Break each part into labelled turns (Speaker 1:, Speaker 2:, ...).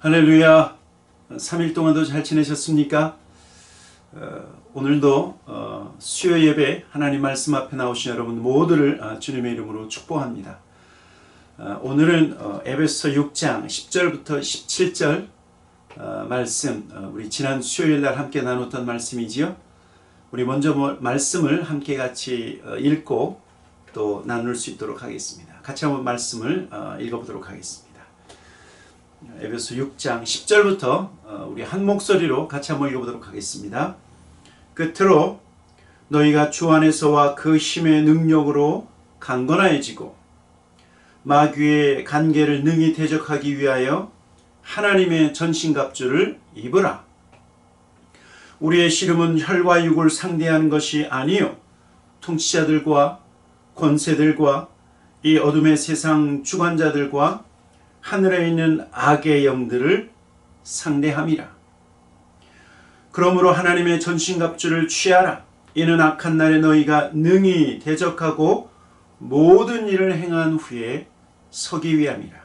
Speaker 1: 할렐루야. 3일 동안도 잘 지내셨습니까? 오늘도 수요 예배 하나님 말씀 앞에 나오신 여러분 모두를 주님의 이름으로 축복합니다. 오늘은 에베소 6장 10절부터 17절 말씀, 우리 지난 수요일 날 함께 나눴던 말씀이지요. 우리 먼저 말씀을 함께 같이 읽고 또 나눌 수 있도록 하겠습니다. 같이 한번 말씀을 읽어보도록 하겠습니다. 에베소 6장 10절부터 우리 한 목소리로 같이 한번 읽어보도록 하겠습니다. 끝으로 너희가 주 안에서와 그 힘의 능력으로 강건해지고 마귀의 간계를 능히 대적하기 위하여 하나님의 전신갑주를 입으라. 우리의 씨름은 혈과 육을 상대하는 것이 아니요 통치자들과 권세들과 이 어둠의 세상 주관자들과 하늘에 있는 악의 영들을 상대함이라. 그러므로 하나님의 전신갑주를 취하라. 이는 악한 날에 너희가 능히 대적하고 모든 일을 행한 후에 서기 위함이라.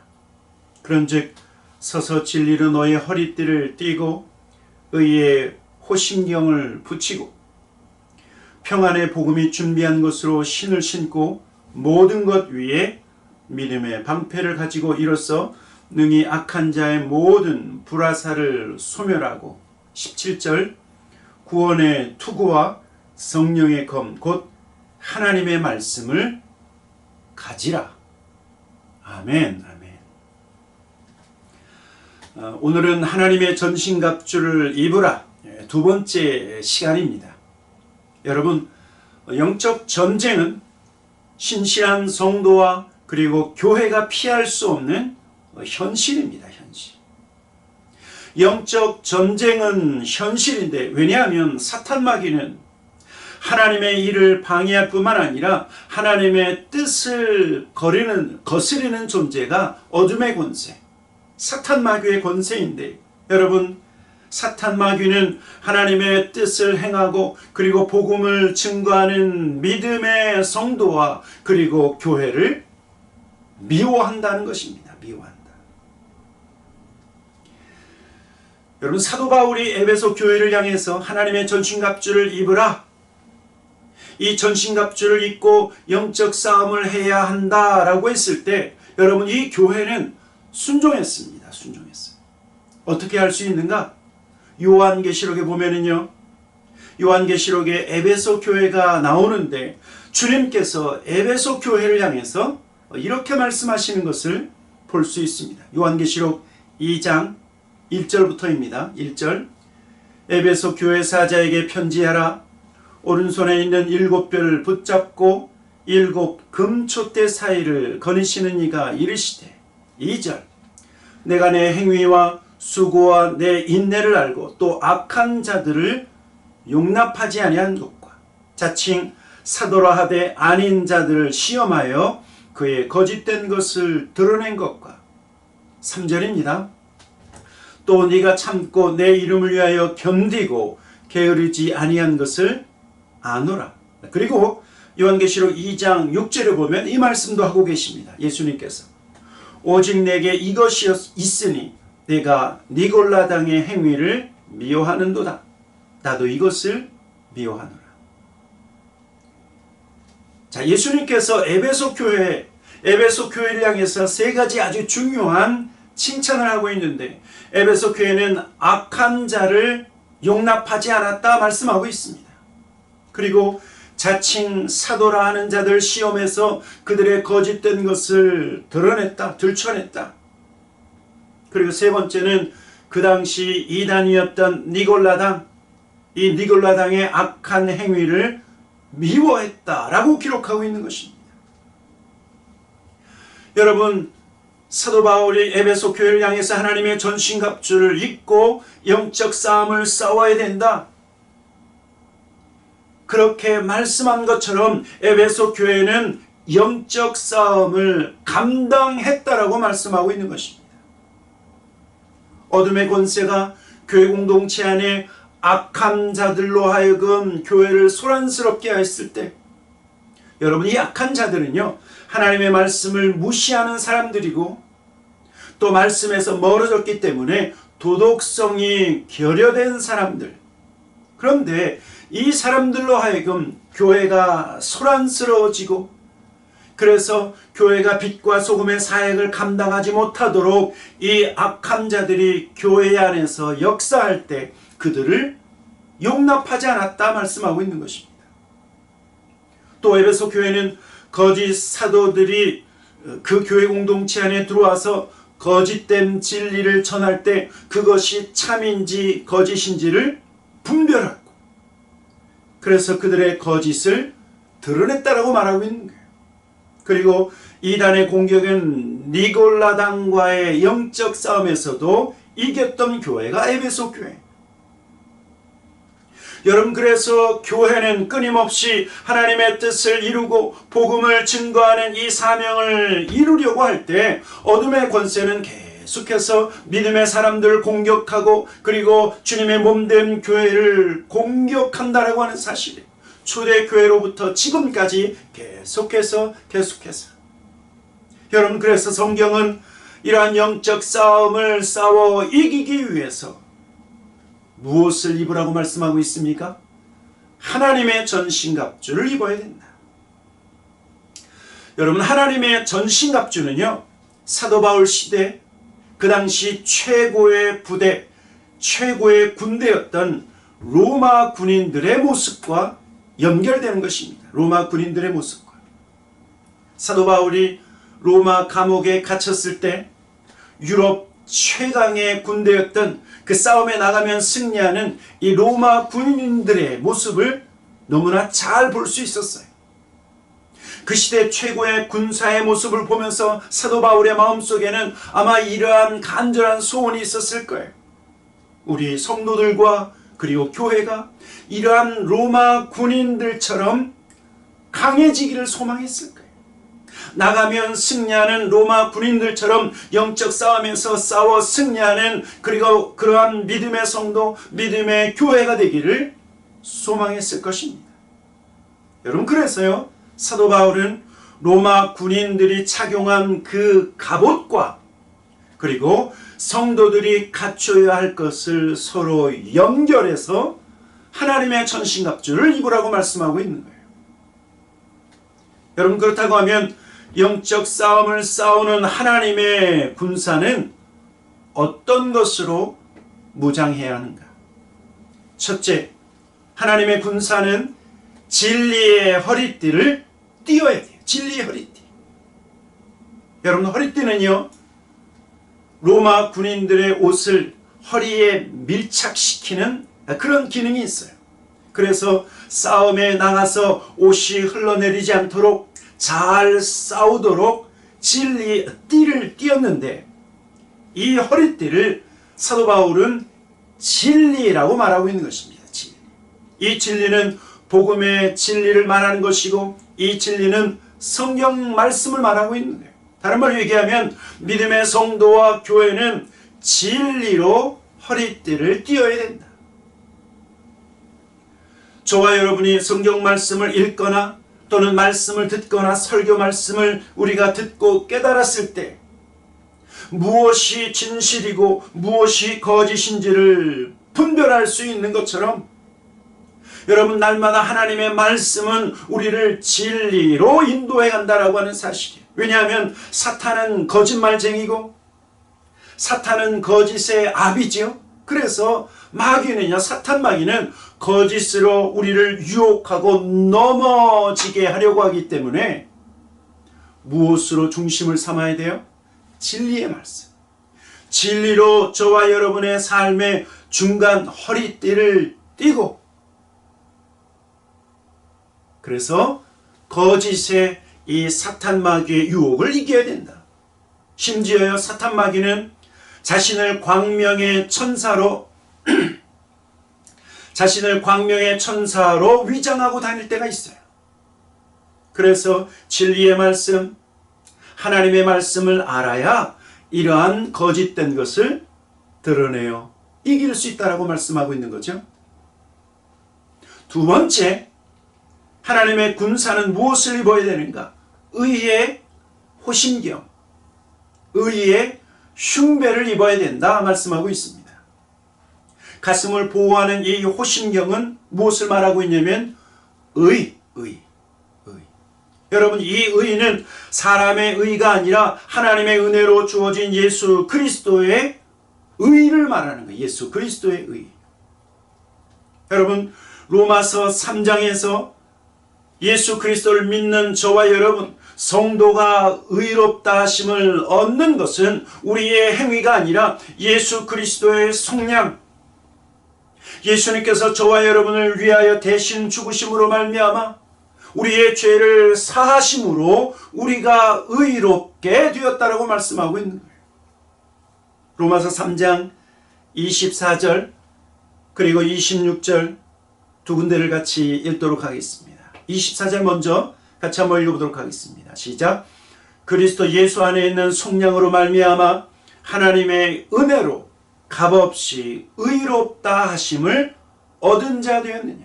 Speaker 1: 그런즉 서서 진리로 너희 허리띠를 띠고 의의 호심경을 붙이고 평안의 복음이 준비한 것으로 신을 신고 모든 것 위에 믿음의 방패를 가지고 이로써 능히 악한 자의 모든 불화살을 소멸하고 17절 구원의 투구와 성령의 검 곧 하나님의 말씀을 가지라. 아멘. 아멘. 오늘은 하나님의 전신갑주를 입으라. 두 번째 시간입니다. 여러분, 영적 전쟁은 신실한 성도와 그리고 교회가 피할 수 없는 현실입니다. 현실. 영적 전쟁은 현실인데, 왜냐하면 사탄 마귀는 하나님의 일을 방해할 뿐만 아니라 하나님의 뜻을 거스리는 존재가 어둠의 권세, 사탄 마귀의 권세인데, 여러분, 사탄 마귀는 하나님의 뜻을 행하고 그리고 복음을 증거하는 믿음의 성도와 그리고 교회를 미워한다는 것입니다. 미워한다. 여러분, 사도 바울이 에베소 교회를 향해서 하나님의 전신갑주를 입으라. 이 전신갑주를 입고 영적 싸움을 해야 한다라고 했을 때 여러분, 이 교회는 순종했습니다. 순종했어요. 어떻게 할 수 있는가? 요한계시록에 보면은요, 요한계시록에 에베소 교회가 나오는데 주님께서 에베소 교회를 향해서 이렇게 말씀하시는 것을 볼 수 있습니다. 요한계시록 2장 1절부터입니다. 1절 에베소 교회 사자에게 편지하라. 오른손에 있는 7별을 붙잡고 7 금촛대 사이를 거니시는 이가 이르시되 2절 내가 내 행위와 수고와 내 인내를 알고 또 악한 자들을 용납하지 아니한 것과 자칭 사도라 하되 아닌 자들을 시험하여 그의 거짓된 것을 드러낸 것과 3절입니다. 또 네가 참고 내 이름을 위하여 견디고 게으르지 아니한 것을 아노라. 그리고 요한계시록 2장 6절에 보면 이 말씀도 하고 계십니다. 예수님께서 오직 내게 이것이 있으니 내가 니골라당의 행위를 미워하는도다. 나도 이것을 미워하노라. 자, 예수님께서 에베소 교회를 향해서 세 가지 아주 중요한 칭찬을 하고 있는데 에베소 교회는 악한 자를 용납하지 않았다 말씀하고 있습니다. 그리고 자칭 사도라 하는 자들 시험해서 그들의 거짓된 것을 드러냈다, 들춰냈다. 그리고 세 번째는 그 당시 이단이었던 니골라당, 이 니골라당의 악한 행위를 미워했다라고 기록하고 있는 것입니다. 여러분, 사도 바울이 에베소 교회를 향해서 하나님의 전신갑주를 입고 영적 싸움을 싸워야 된다. 그렇게 말씀한 것처럼 에베소 교회는 영적 싸움을 감당했다라고 말씀하고 있는 것입니다. 어둠의 권세가 교회 공동체 안에 악한 자들로 하여금 교회를 소란스럽게 했을 때 여러분, 이 악한 자들은요 하나님의 말씀을 무시하는 사람들이고 또 말씀에서 멀어졌기 때문에 도덕성이 결여된 사람들. 그런데 이 사람들로 하여금 교회가 소란스러워지고, 그래서 교회가 빛과 소금의 사역을 감당하지 못하도록 이 악한 자들이 교회 안에서 역사할 때 그들을 용납하지 않았다 말씀하고 있는 것입니다. 또 에베소 교회는 거짓 사도들이 그 교회 공동체 안에 들어와서 거짓된 진리를 전할 때 그것이 참인지 거짓인지를 분별하고, 그래서 그들의 거짓을 드러냈다라고 말하고 있는 거예요. 그리고 이단의 공격은 니골라당과의 영적 싸움에서도 이겼던 교회가 에베소 교회. 여러분, 그래서 교회는 끊임없이 하나님의 뜻을 이루고 복음을 증거하는 이 사명을 이루려고 할 때 어둠의 권세는 계속해서 믿음의 사람들을 공격하고, 그리고 주님의 몸된 교회를 공격한다라고 하는 사실이에요. 초대교회로부터 지금까지 계속해서 여러분, 그래서 성경은 이러한 영적 싸움을 싸워 이기기 위해서 무엇을 입으라고 말씀하고 있습니까? 하나님의 전신갑주를 입어야 된다. 여러분, 하나님의 전신갑주는요, 사도 바울 시대 그 당시 최고의 부대, 최고의 군대였던 로마 군인들의 모습과 연결되는 것입니다. 로마 군인들의 모습과. 사도 바울이 로마 감옥에 갇혔을 때 유럽 최강의 군대였던 그 싸움에 나가면 승리하는 이 로마 군인들의 모습을 너무나 잘 볼 수 있었어요. 그 시대 최고의 군사의 모습을 보면서 사도 바울의 마음속에는 아마 이러한 간절한 소원이 있었을 거예요. 우리 성도들과 그리고 교회가 이러한 로마 군인들처럼 강해지기를 소망했을 거예요. 나가면 승리하는 로마 군인들처럼 영적 싸움에서 싸워 승리하는, 그리고 그러한 믿음의 성도, 믿음의 교회가 되기를 소망했을 것입니다. 여러분, 그래서요, 사도 바울은 로마 군인들이 착용한 그 갑옷과 그리고 성도들이 갖춰야 할 것을 서로 연결해서 하나님의 전신갑주를 입으라고 말씀하고 있는 거예요. 여러분, 그렇다고 하면 영적 싸움을 싸우는 하나님의 군사는 어떤 것으로 무장해야 하는가? 첫째, 하나님의 군사는 진리의 허리띠를 띄어야 돼요. 진리의 허리띠. 여러분, 허리띠는요, 로마 군인들의 옷을 허리에 밀착시키는 그런 기능이 있어요. 그래서 싸움에 나가서 옷이 흘러내리지 않도록 잘 싸우도록 진리의 띠를 띄었는데, 이 허리띠를 사도 바울은 진리라고 말하고 있는 것입니다. 진리. 이 진리는 복음의 진리를 말하는 것이고, 이 진리는 성경 말씀을 말하고 있는 거예요. 다른 말로 얘기하면 믿음의 성도와 교회는 진리로 허리띠를 띄어야 된다. 저와 여러분이 성경 말씀을 읽거나 또는 말씀을 듣거나 설교 말씀을 우리가 듣고 깨달았을 때 무엇이 진실이고 무엇이 거짓인지를 분별할 수 있는 것처럼, 여러분, 날마다 하나님의 말씀은 우리를 진리로 인도해 간다라고 하는 사실이에요. 왜냐하면 사탄은 거짓말쟁이고 사탄은 거짓의 아비지요. 그래서 마귀는요, 사탄 마귀는 거짓으로 우리를 유혹하고 넘어지게 하려고 하기 때문에 무엇으로 중심을 삼아야 돼요? 진리의 말씀. 진리로 저와 여러분의 삶의 중간 허리띠를 띠고, 그래서 거짓의 이 사탄 마귀의 유혹을 이겨야 된다. 심지어요, 사탄 마귀는 자신을 광명의 천사로 위장하고 다닐 때가 있어요. 그래서 진리의 말씀, 하나님의 말씀을 알아야 이러한 거짓된 것을 드러내어 이길 수 있다라고 말씀하고 있는 거죠. 두 번째, 하나님의 군사는 무엇을 입어야 되는가? 의의 호심경, 의의 흉배를 입어야 된다 말씀하고 있습니다. 가슴을 보호하는 이 호심경은 무엇을 말하고 있냐면 의. 여러분, 이 의는 사람의 의가 아니라 하나님의 은혜로 주어진 예수 그리스도의 의를 말하는 거예요. 예수 그리스도의 의. 여러분, 로마서 3장에서 예수 그리스도를 믿는 저와 여러분, 성도가 의롭다 하심을 얻는 것은 우리의 행위가 아니라 예수 그리스도의 속량, 예수님께서 저와 여러분을 위하여 대신 죽으심으로 말미암아 우리의 죄를 사하심으로 우리가 의롭게 되었다라고 말씀하고 있는 거예요. 로마서 3장 24절 그리고 26절 두 군데를 같이 읽도록 하겠습니다. 24절 먼저 같이 한번 읽어보도록 하겠습니다. 시작. 그리스도 예수 안에 있는 속량으로 말미암아 하나님의 은혜로 값없이 의롭다 하심을 얻은 자 되었느냐.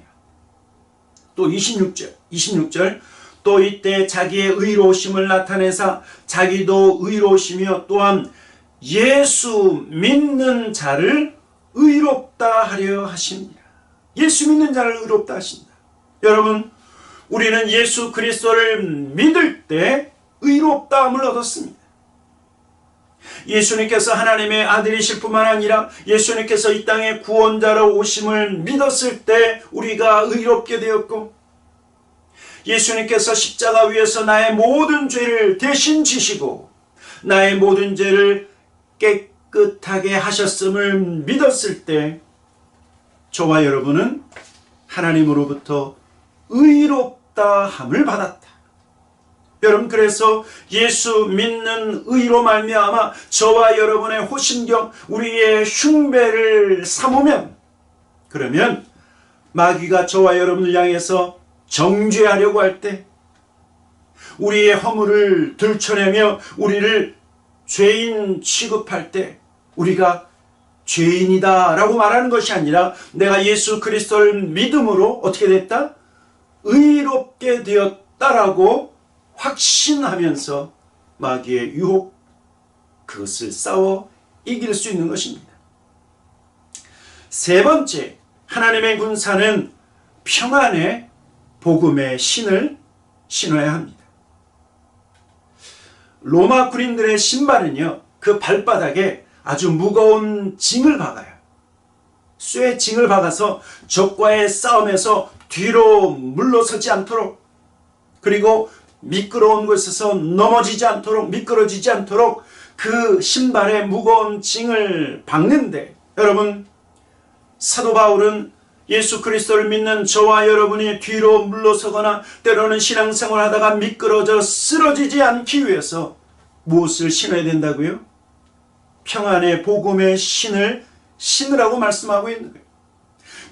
Speaker 1: 또 26절 또 이때 자기의 의로우심을 나타내사 자기도 의로우시며 또한 예수 믿는 자를 의롭다 하려 하십니다. 예수 믿는 자를 의롭다 하신다. 여러분, 우리는 예수 그리스도를 믿을 때 의롭다함을 얻었습니다. 예수님께서 하나님의 아들이실 뿐만 아니라 예수님께서 이 땅에 구원자로 오심을 믿었을 때 우리가 의롭게 되었고, 예수님께서 십자가 위에서 나의 모든 죄를 대신 지시고 나의 모든 죄를 깨끗하게 하셨음을 믿었을 때 저와 여러분은 하나님으로부터 의롭다함을 받았다. 여러분, 그래서 예수 믿는 의로 말미암아 저와 여러분의 호심경, 우리의 흉배를 삼으면, 그러면 마귀가 저와 여러분을 향해서 정죄하려고 할 때, 우리의 허물을 들춰내며 우리를 죄인 취급할 때 우리가 죄인이다 라고 말하는 것이 아니라 내가 예수 그리스도를 믿음으로 어떻게 됐다? 의롭게 되었다라고 확신하면서 마귀의 유혹, 그것을 싸워 이길 수 있는 것입니다. 세 번째, 하나님의 군사는 평안의 복음의 신을 신어야 합니다. 로마 군인들의 신발은요, 그 발바닥에 아주 무거운 징을 박아요. 쇠 징을 박아서 적과의 싸움에서 뒤로 물러서지 않도록, 그리고 미끄러운 곳에서 넘어지지 않도록, 미끄러지지 않도록 그 신발에 무거운 징을 박는데, 여러분, 사도 바울은 예수 그리스도를 믿는 저와 여러분이 뒤로 물러서거나 때로는 신앙생활을 하다가 미끄러져 쓰러지지 않기 위해서 무엇을 신어야 된다고요? 평안의 복음의 신을 신으라고 말씀하고 있는 거예요.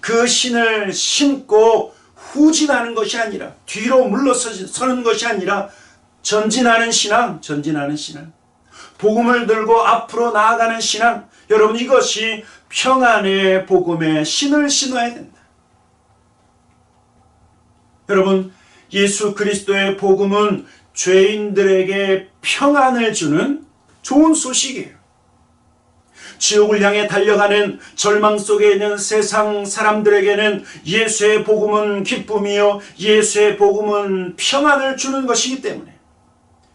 Speaker 1: 그 신을 신고 후진하는 것이 아니라, 뒤로 물러서는 것이 아니라 전진하는 신앙, 복음을 들고 앞으로 나아가는 신앙, 여러분, 이것이 평안의 복음의 신을 신어야 된다. 여러분, 예수 그리스도의 복음은 죄인들에게 평안을 주는 좋은 소식이에요. 지옥을 향해 달려가는 절망 속에 있는 세상 사람들에게는 예수의 복음은 기쁨이요, 예수의 복음은 평안을 주는 것이기 때문에,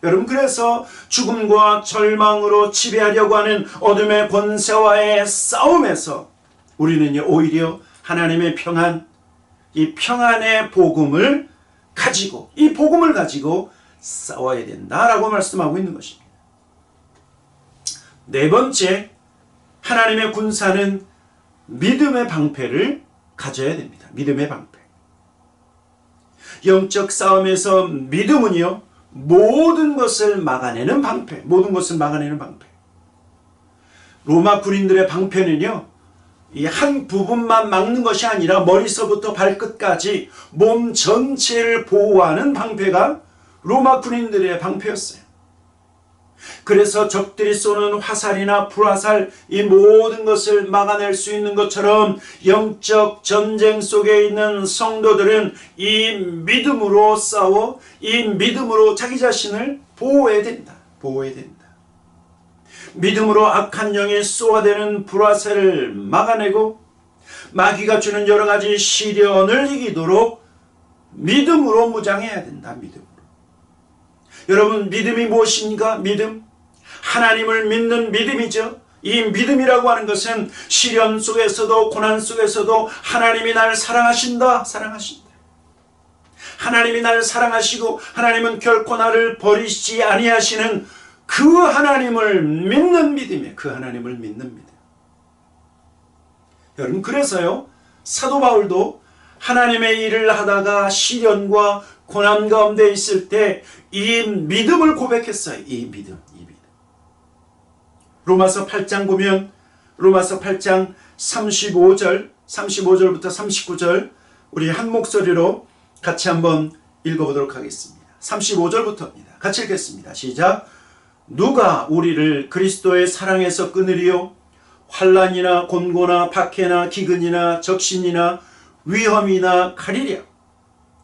Speaker 1: 여러분, 그래서 죽음과 절망으로 지배하려고 하는 어둠의 권세와의 싸움에서 우리는 오히려 하나님의 평안, 이 평안의 복음을 가지고, 이 복음을 가지고 싸워야 된다라고 말씀하고 있는 것입니다. 네 번째, 하나님의 군사는 믿음의 방패를 가져야 됩니다. 믿음의 방패. 영적 싸움에서 믿음은요, 모든 것을 막아내는 방패, 모든 것을 막아내는 방패. 로마 군인들의 방패는요, 이 한 부분만 막는 것이 아니라 머리서부터 발끝까지 몸 전체를 보호하는 방패가 로마 군인들의 방패였어요. 그래서 적들이 쏘는 화살이나 불화살, 이 모든 것을 막아낼 수 있는 것처럼 영적 전쟁 속에 있는 성도들은 이 믿음으로 싸워, 이 믿음으로 자기 자신을 보호해야 된다. 믿음으로 악한 영의 쏘아대는 불화살을 막아내고 마귀가 주는 여러 가지 시련을 이기도록 믿음으로 무장해야 된다. 믿음으로. 여러분, 믿음이 무엇입니까? 믿음. 하나님을 믿는 믿음이죠. 이 믿음이라고 하는 것은 시련 속에서도 고난 속에서도 하나님이 나를 사랑하신다. 사랑하신다. 하나님이 나를 사랑하시고 하나님은 결코 나를 버리시지 아니하시는 그 하나님을 믿는 믿음이에요. 그 하나님을 믿는 믿음. 여러분, 그래서요, 사도 바울도 하나님의 일을 하다가 시련과 고난 가운데 있을 때 이 믿음을 고백했어요. 이 믿음. 로마서 8장 보면 로마서 8장 35절부터 39절 우리 한 목소리로 같이 한번 읽어보도록 하겠습니다. 35절부터입니다. 같이 읽겠습니다. 시작. 누가 우리를 그리스도의 사랑에서 끊으리요? 환난이나 곤고나 박해나 기근이나 적신이나 위험이나 칼이랴.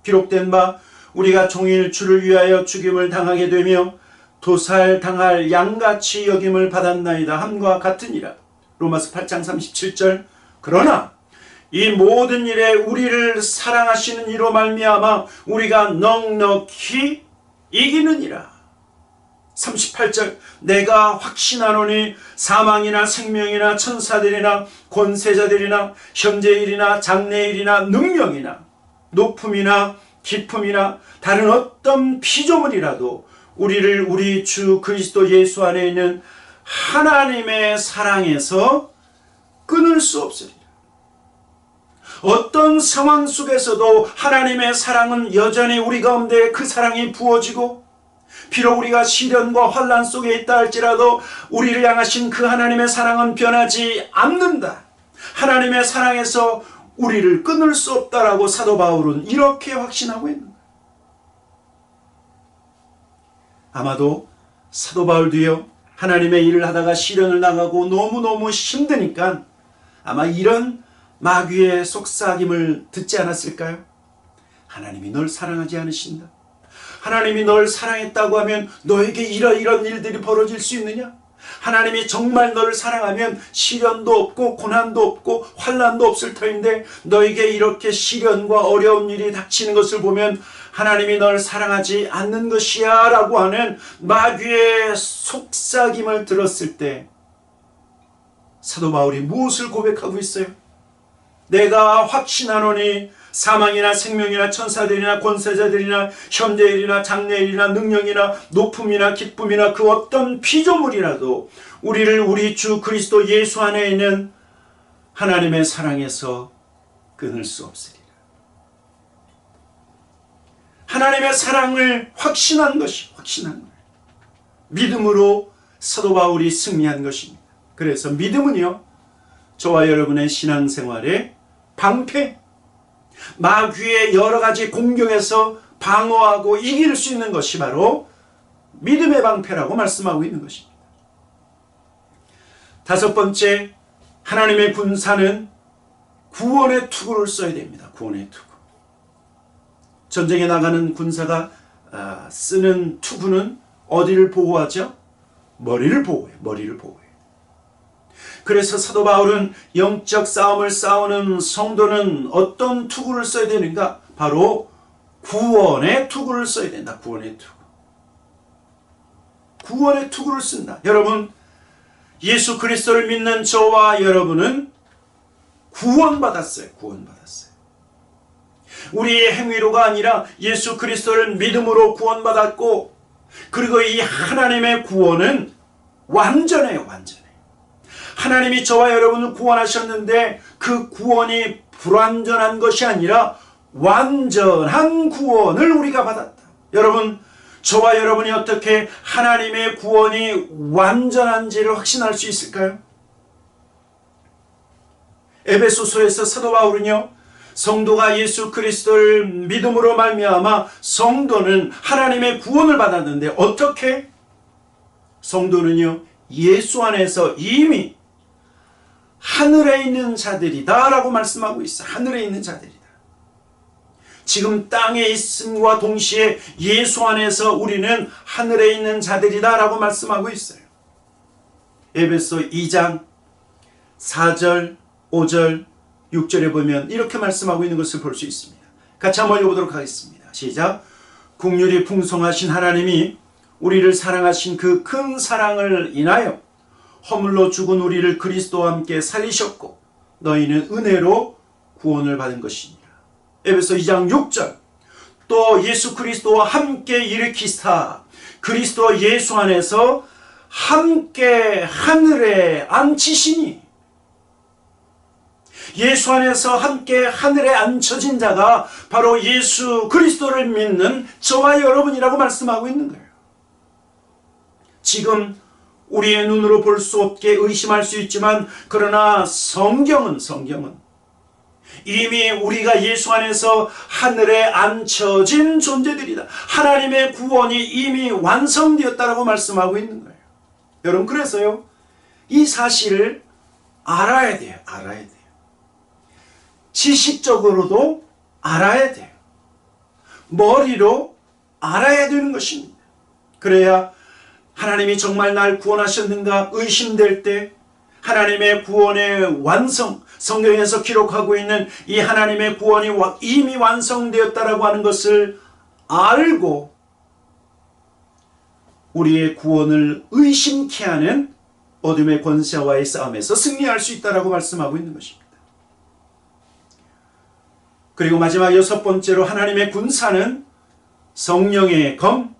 Speaker 1: 기록된 바 우리가 종일 주를 위하여 죽임을 당하게 되며 도살당할 양같이 여김을 받았나이다 함과 같으니라. 로마서 8장 37절. 그러나 이 모든 일에 우리를 사랑하시는 이로 말미암아 우리가 넉넉히 이기느니라. 38절. 내가 확신하노니 사망이나 생명이나 천사들이나 권세자들이나 현재일이나 장래일이나 능력이나 높음이나 깊음이나 다른 어떤 피조물이라도 우리를 우리 주 그리스도 예수 안에 있는 하나님의 사랑에서 끊을 수 없으리라. 어떤 상황 속에서도 하나님의 사랑은 여전히 우리 가운데 그 사랑이 부어지고, 비록 우리가 시련과 환난 속에 있다 할지라도 우리를 향하신 그 하나님의 사랑은 변하지 않는다. 하나님의 사랑에서 우리를 끊을 수 없다라고 사도 바울은 이렇게 확신하고 있는 거예요. 아마도 사도 바울도요, 하나님의 일을 하다가 시련을 당하고 너무너무 힘드니까 아마 이런 마귀의 속삭임을 듣지 않았을까요? 하나님이 널 사랑하지 않으신다. 하나님이 널 사랑했다고 하면 너에게 이런 일들이 벌어질 수 있느냐? 하나님이 정말 너를 사랑하면 시련도 없고 고난도 없고 환난도 없을 터인데 너에게 이렇게 시련과 어려운 일이 닥치는 것을 보면 하나님이 널 사랑하지 않는 것이야 라고 하는 마귀의 속삭임을 들었을 때 사도 바울이 무엇을 고백하고 있어요? 내가 확신하노니 사망이나 생명이나 천사들이나 권세자들이나 현재일이나 장래일이나 능력이나 높음이나 기쁨이나 그 어떤 피조물이라도 우리를 우리 주 그리스도 예수 안에 있는 하나님의 사랑에서 끊을 수 없으리라. 하나님의 사랑을 확신한 것이 확신한 거예요. 믿음으로 사도 바울이 승리한 것입니다. 그래서 믿음은요, 저와 여러분의 신앙생활의 방패, 마귀의 여러 가지 공격에서 방어하고 이길 수 있는 것이 바로 믿음의 방패라고 말씀하고 있는 것입니다. 다섯 번째, 하나님의 군사는 구원의 투구를 써야 됩니다. 구원의 투구. 전쟁에 나가는 군사가 쓰는 투구는 어디를 보호하죠? 머리를 보호해요. 머리를 보호해요. 그래서 사도 바울은 영적 싸움을 싸우는 성도는 어떤 투구를 써야 되는가? 바로 구원의 투구를 써야 된다. 구원의 투구. 구원의 투구를 쓴다. 여러분, 예수 그리스도를 믿는 저와 여러분은 구원받았어요. 구원받았어요. 우리의 행위로가 아니라 예수 그리스도를 믿음으로 구원받았고, 그리고 이 하나님의 구원은 완전해요. 완전해요. 하나님이 저와 여러분을 구원하셨는데 그 구원이 불완전한 것이 아니라 완전한 구원을 우리가 받았다. 여러분, 저와 여러분이 어떻게 하나님의 구원이 완전한지를 확신할 수 있을까요? 에베소서에서 사도 바울은요, 성도가 예수 그리스도를 믿음으로 말미암아 성도는 하나님의 구원을 받았는데 어떻게? 성도는요, 예수 안에서 이미 하늘에 있는 자들이다 라고 말씀하고 있어. 하늘에 있는 자들이다. 지금 땅에 있음과 동시에 예수 안에서 우리는 하늘에 있는 자들이다 라고 말씀하고 있어요. 에베소 2장 4절, 5절, 6절에 보면 이렇게 말씀하고 있는 것을 볼 수 있습니다. 같이 한번 읽어보도록 하겠습니다. 시작. 긍휼이 풍성하신 하나님이 우리를 사랑하신 그 큰 사랑을 인하여 허물로 죽은 우리를 그리스도와 함께 살리셨고 너희는 은혜로 구원을 받은 것이니라. 에베소 2장 6절. 또 예수 그리스도와 함께 일으키사 그리스도 예수 안에서 함께 하늘에 앉히시니. 예수 안에서 함께 하늘에 앉혀진 자가 바로 예수 그리스도를 믿는 저와 여러분이라고 말씀하고 있는 거예요. 지금 우리의 눈으로 볼 수 없게 의심할 수 있지만 그러나 성경은 이미 우리가 예수 안에서 하늘에 앉혀진 존재들이다. 하나님의 구원이 이미 완성되었다라고 말씀하고 있는 거예요. 여러분, 그래서요, 이 사실을 알아야 돼요. 지식적으로도 알아야 돼요. 머리로 알아야 되는 것입니다. 그래야 하나님이 정말 날 구원하셨는가 의심될 때 하나님의 구원의 완성, 성경에서 기록하고 있는 이 하나님의 구원이 이미 완성되었다라고 하는 것을 알고 우리의 구원을 의심케 하는 어둠의 권세와의 싸움에서 승리할 수 있다라고 말씀하고 있는 것입니다. 그리고 마지막 6번째로 하나님의 군사는 성령의 검,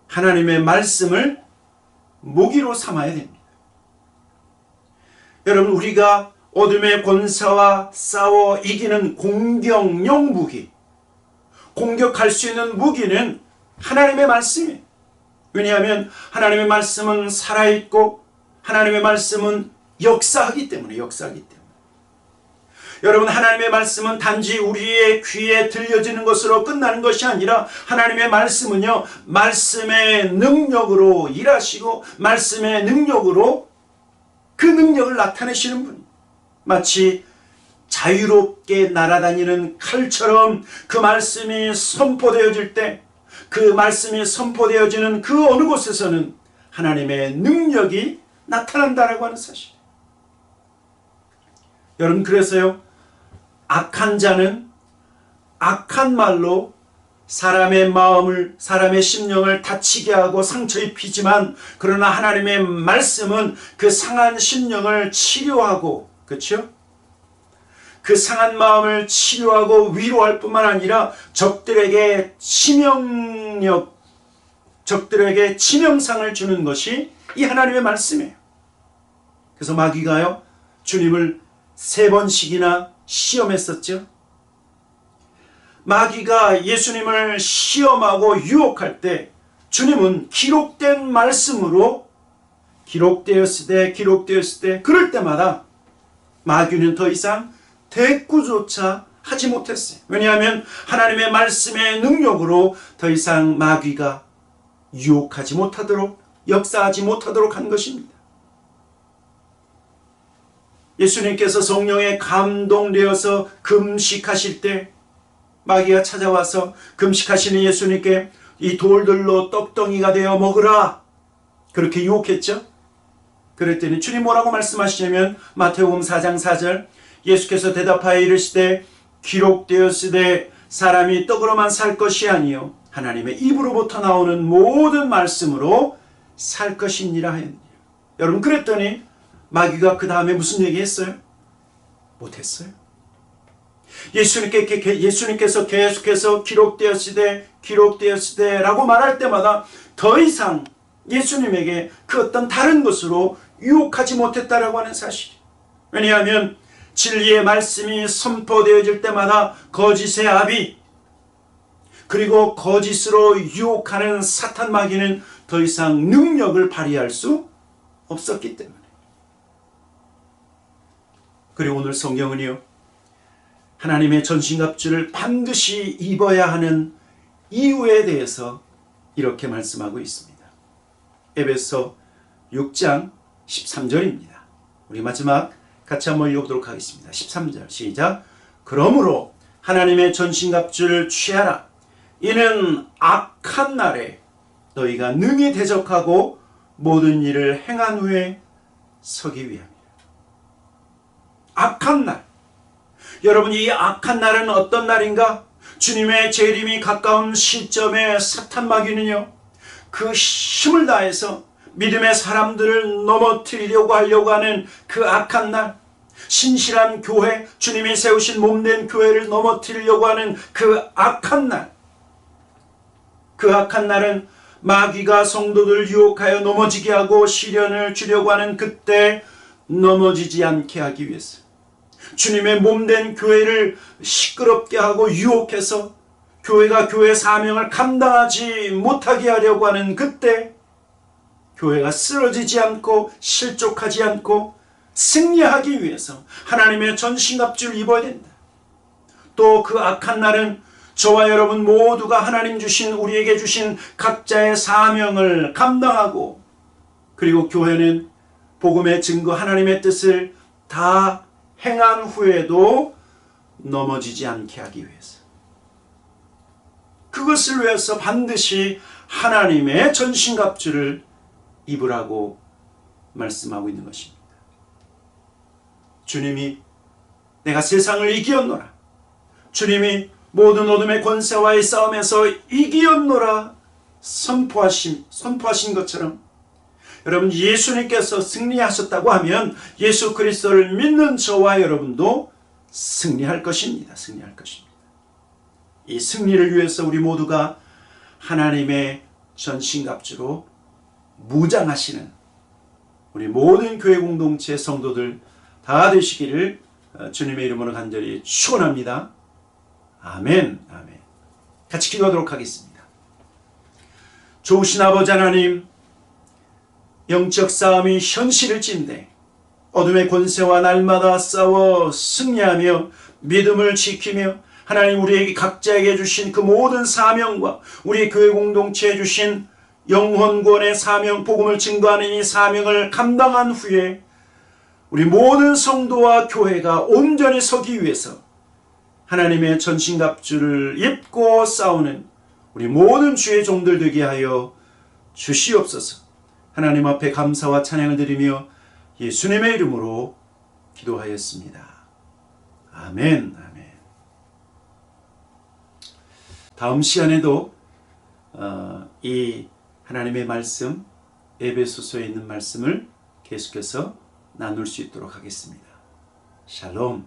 Speaker 1: 하나님의 말씀을 무기로 삼아야 됩니다. 여러분, 우리가 어둠의 권세와 싸워 이기는 공격용 무기, 공격할 수 있는 무기는 하나님의 말씀이에요. 왜냐하면 하나님의 말씀은 살아있고 하나님의 말씀은 역사하기 때문에. 여러분, 하나님의 말씀은 단지 우리의 귀에 들려지는 것으로 끝나는 것이 아니라 하나님의 말씀은요, 말씀의 능력으로 일하시고 말씀의 능력으로 그 능력을 나타내시는 분, 마치 자유롭게 날아다니는 칼처럼 그 말씀이 선포되어질 때, 그 말씀이 선포되어지는 그 어느 곳에서는 하나님의 능력이 나타난다라고 하는 사실. 여러분, 그래서요, 악한 자는 악한 말로 사람의 마음을, 사람의 심령을 다치게 하고 상처 입히지만, 그러나 하나님의 말씀은 그 상한 심령을 치료하고, 그렇죠? 그 상한 마음을 치료하고 위로할 뿐만 아니라 적들에게 치명상을 주는 것이 이 하나님의 말씀이에요. 그래서 마귀가요, 주님을 3번씩이나 시험했었죠. 마귀가 예수님을 시험하고 유혹할 때 주님은 기록된 말씀으로 기록되었으되 그럴 때마다 마귀는 더 이상 대꾸조차 하지 못했어요. 왜냐하면 하나님의 말씀의 능력으로 더 이상 마귀가 유혹하지 못하도록, 역사하지 못하도록 한 것입니다. 예수님께서 성령에 감동되어서 금식하실 때 마귀가 찾아와서 금식하시는 예수님께 이 돌들로 떡덩이가 되어 먹으라, 그렇게 유혹했죠. 그랬더니 주님 뭐라고 말씀하시냐면 마태복음 4장 4절, 예수께서 대답하여 이르시되 기록되었으되 사람이 떡으로만 살 것이 아니요 하나님의 입으로부터 나오는 모든 말씀으로 살 것이니라 하였느니라. 여러분, 그랬더니 마귀가 그 다음에 무슨 얘기했어요? 못했어요. 예수님께서 계속해서 기록되었으되 라고 말할 때마다 더 이상 예수님에게 그 어떤 다른 것으로 유혹하지 못했다라고 하는 사실. 왜냐하면 진리의 말씀이 선포되어질 때마다 거짓의 아비, 그리고 거짓으로 유혹하는 사탄 마귀는 더 이상 능력을 발휘할 수 없었기 때문에. 그리고 오늘 성경은요, 하나님의 전신갑주를 반드시 입어야 하는 이유에 대해서 이렇게 말씀하고 있습니다. 에베소 6장 13절입니다. 우리 마지막 같이 한번 읽어보도록 하겠습니다. 13절 시작. 그러므로 하나님의 전신갑주를 취하라. 이는 악한 날에 너희가 능히 대적하고 모든 일을 행한 후에 서기 위함이라. 악한 날. 여러분, 이 악한 날은 어떤 날인가? 주님의 재림이 가까운 시점에 사탄 마귀는요, 그 힘을 다해서 믿음의 사람들을 넘어뜨리려고 하려고 하는 그 악한 날, 신실한 교회, 주님이 세우신 몸된 교회를 넘어뜨리려고 하는 그 악한 날, 그 악한 날은 마귀가 성도들을 유혹하여 넘어지게 하고 시련을 주려고 하는 그때 넘어지지 않게 하기 위해서, 주님의 몸된 교회를 시끄럽게 하고 유혹해서 교회가 교회 사명을 감당하지 못하게 하려고 하는 그때 교회가 쓰러지지 않고 실족하지 않고 승리하기 위해서 하나님의 전신갑주를 입어야 된다. 또 그 악한 날은 저와 여러분 모두가 하나님 주신, 우리에게 주신 각자의 사명을 감당하고, 그리고 교회는 복음의 증거 하나님의 뜻을 다 행한 후에도 넘어지지 않게 하기 위해서, 그것을 위해서 반드시 하나님의 전신갑주를 입으라고 말씀하고 있는 것입니다. 주님이 내가 세상을 이기었노라, 주님이 모든 어둠의 권세와의 싸움에서 이기었노라 선포하신 것처럼, 여러분, 예수님께서 승리하셨다고 하면 예수 그리스도를 믿는 저와 여러분도 승리할 것입니다. 승리할 것입니다. 이 승리를 위해서 우리 모두가 하나님의 전신갑주로 무장하시는 우리 모든 교회 공동체 성도들 다 되시기를 주님의 이름으로 간절히 축원합니다. 아멘. 아멘. 같이 기도하도록 하겠습니다. 좋으신 아버지 하나님, 영적 싸움이 현실일진데 어둠의 권세와 날마다 싸워 승리하며 믿음을 지키며 하나님 우리에게 각자에게 주신 그 모든 사명과 우리 교회 공동체에 주신 영혼권의 사명, 복음을 증거하는 이 사명을 감당한 후에 우리 모든 성도와 교회가 온전히 서기 위해서 하나님의 전신갑주를 입고 싸우는 우리 모든 주의 종들 되게 하여 주시옵소서. 하나님 앞에 감사와 찬양을 드리며 예수님의 이름으로 기도하였습니다. 아멘. 아멘. 다음 시간에도 이 하나님의 말씀, 에베소서에 있는 말씀을 계속해서 나눌 수 있도록 하겠습니다. 샬롬.